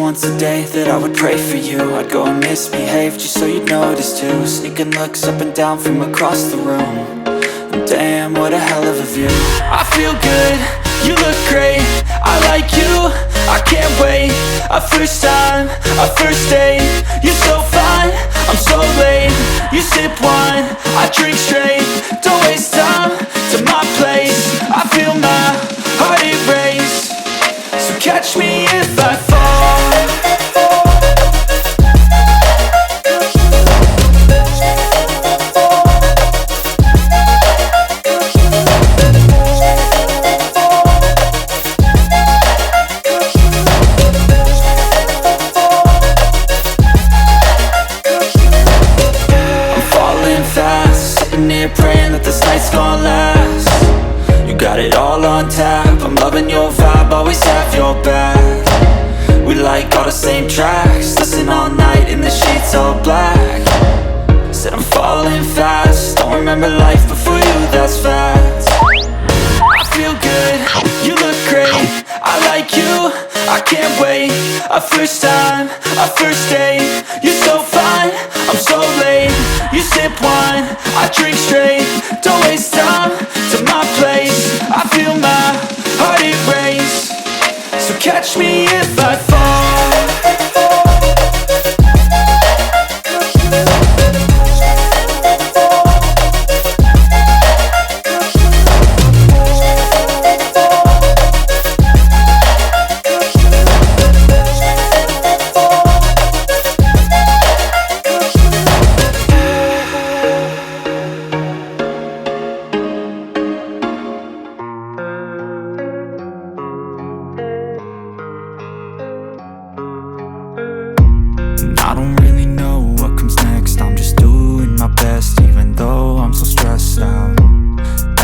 once a day that I would pray for you. I'd go and misbehave just so you'd notice too. Sneaking looks up and down from across the room. And damn, what a hell of a view. I feel good, you look great, I like you, I can't wait. A first time, a first date, you're so fine, I'm so late. You sip wine, I drink straight. Don't waste time to my place. I feel my heart erase. So catch me if I fall. Praying that this night's gonna last. You got it all on tap, I'm loving your vibe, always have your back. We like all the same tracks, listen all night in the sheets all black. Said I'm falling fast, don't remember life before you, that's facts. I feel good, you look great, I like you, I can't wait. A first time, a first date, you're so fine, I'm so late. You sip wine, I drink straight. Don't waste time to my place. I feel my heart erase. So catch me if I fall. I don't really know what comes next. I'm just doing my best, even though I'm so stressed out.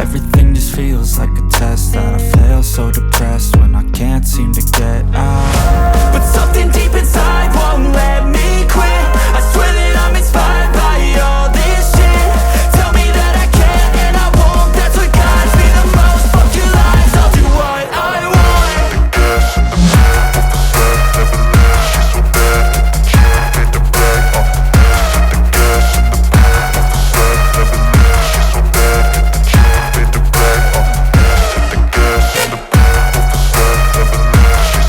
Everything just feels like a test that I fail, so depressed when I can't seem to get out. But something deep inside won't let me quit. I swear that I'm inspired by all this shit. Tell me that I can and I won't. That's what guides me the most. Fuck your lies, I'll do what I want. The gas in the back of the set never leaves. She's so bad that the chick made the bag. The gas in the back of the set never leaves. She's so bad that the chick made the bag. The gas in the back of the set never leaves. She's so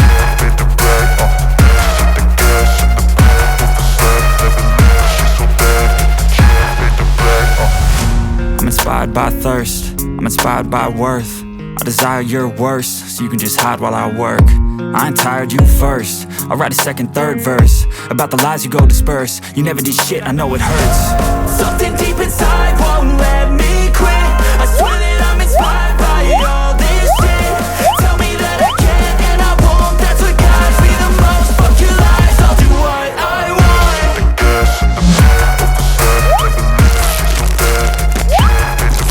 bad that the chick made the bag. The gas in the back of the set never leaves. She's so bad that the chick made the bag. I'm inspired by thirst, I'm inspired by worth. I desire your worst, so you can just hide while I work. I ain't tired, you first. I'll write a second, third verse about the lies you go disperse. You never did shit, I know it hurts. Something deep inside won't let me quit. I swear that I'm inspired by all this shit. Tell me that I can and I won't. That's what guides me the most. Fuck your lies, I'll do what I want. The gas in the back of the set never leaves. She's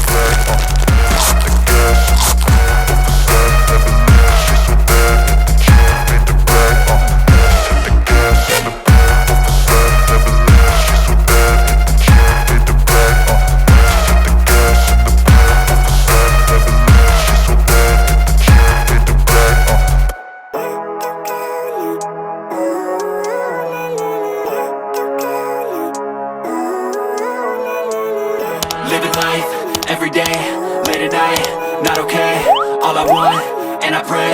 so bad that the chick made the flag. The gas in the back of the set never leaves. She's so bad that the chick made the flag. The gas in the back of the set never leaves. She's so bad that the chick made the flag. The gas in the back of the set never leaves. She's so bad that the chick made the flag. Living life, every day, late at night, not okay. All I want, and I pray,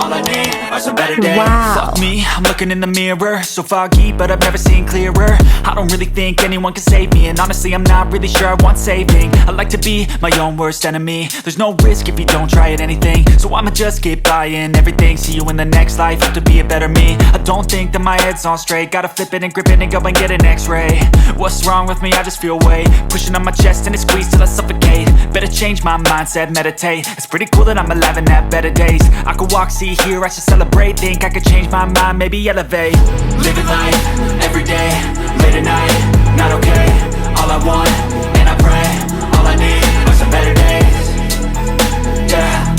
all I need are some better days. Wow. Fuck me, I'm looking in the mirror, so foggy, but I've never seen clearer. I don't really think anyone can save me, and honestly I'm not really sure I want saving. I like to be my own worst enemy. There's no risk if you don't try at anything, so I'ma just keep buying everything. See you in the next life, have to be a better me. I don't think that my head's on straight, gotta flip it and grip it and go and get an x-ray. What's wrong with me? I just feel weight pushing on my chest and it squeezes till I suffocate. Better change my mindset, meditate. It's pretty cool that I'm alive and have better days. I could walk, see, hear, I should celebrate. Think I could change my mind, maybe elevate. Living life, every day, late at night, not okay. All I want, and I pray, all I need are some better days. Yeah,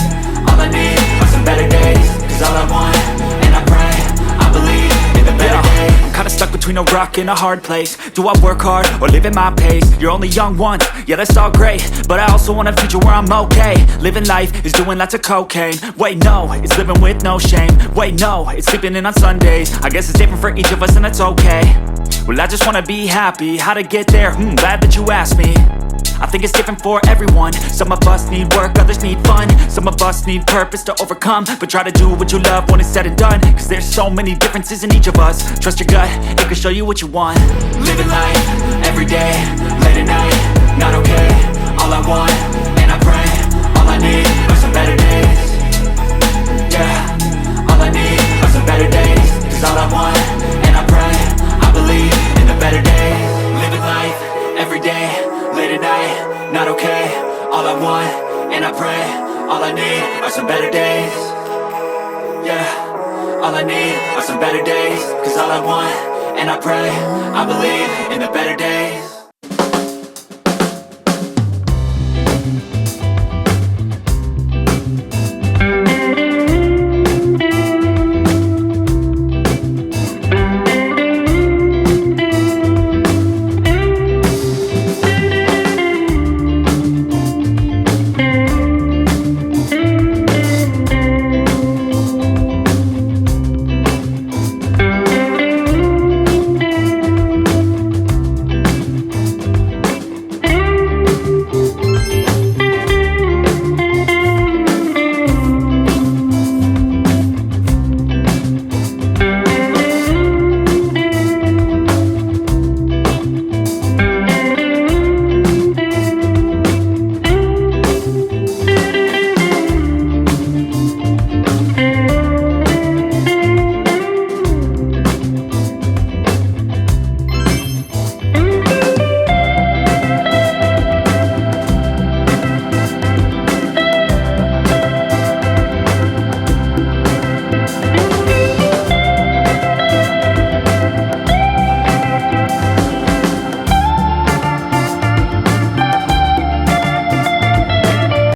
all I need are some better days. Cause all I want, and I pray, I believe in the better days. I'm kinda stuck between a rock in a hard place? Do I work hard or live at my pace? You're only young once, yeah that's all great, but I also want a future where I'm okay. Living life is doing lots of cocaine. Wait no, it's living with no shame. Wait no, it's sleeping in on Sundays. I guess it's different for each of us and that's okay. Well I just wanna be happy, how to get there? Glad that you asked me. I think it's different for everyone. Some of us need work, others need fun. Some of us need purpose to overcome. But try to do what you love when it's said and done, cause there's so many differences in each of us. Trust your gut, it can show you what you want. Living life, everyday, late at night, not okay. All I want, and I pray, all I need are some better days. Yeah, all I need are some better days. Cause all I want, and I pray, I believe in the better days. Living life, everyday, late at night, not okay. All I want, and I pray, all I need are some better days. Yeah, all I need are some better days. Cause all I want, and I pray, I believe in the better days.